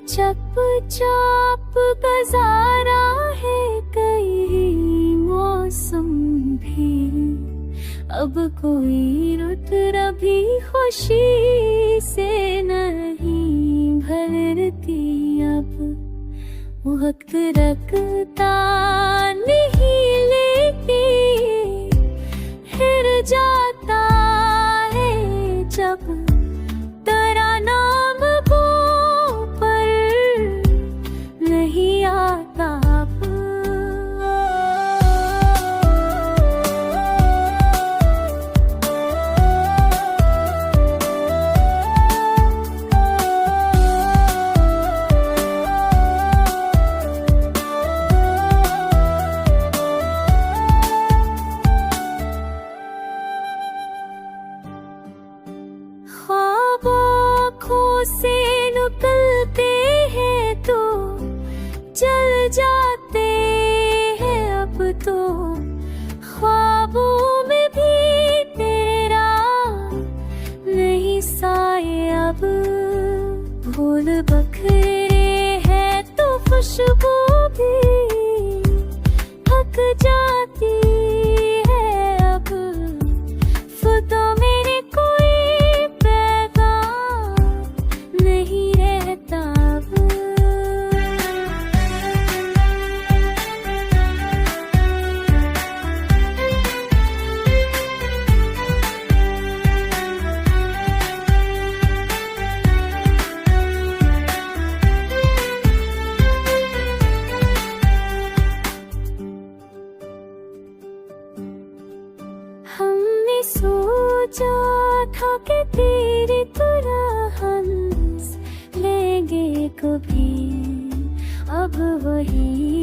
चुपचाप गुजारा है कई मौसम भी, अब कोई रुत रभी खुशी से नहीं भरती। अब वक्त रखता नहीं लेके हिर जाता है जब तेरा नाम मुंह पर नहीं आता। ख्वाब आँखों से निकलते हैं तो चल जाते हैं अब तो, ख्वाबों में भी तेरा नहीं साए अब। फूल बखरे हैं तो खुशबू भी थक जाती है अब। तो मेरे कोई पैगाम नहीं रहता अब। हमने सोचा था कि तेरी तरह हंस लेंगे कभी, अब वही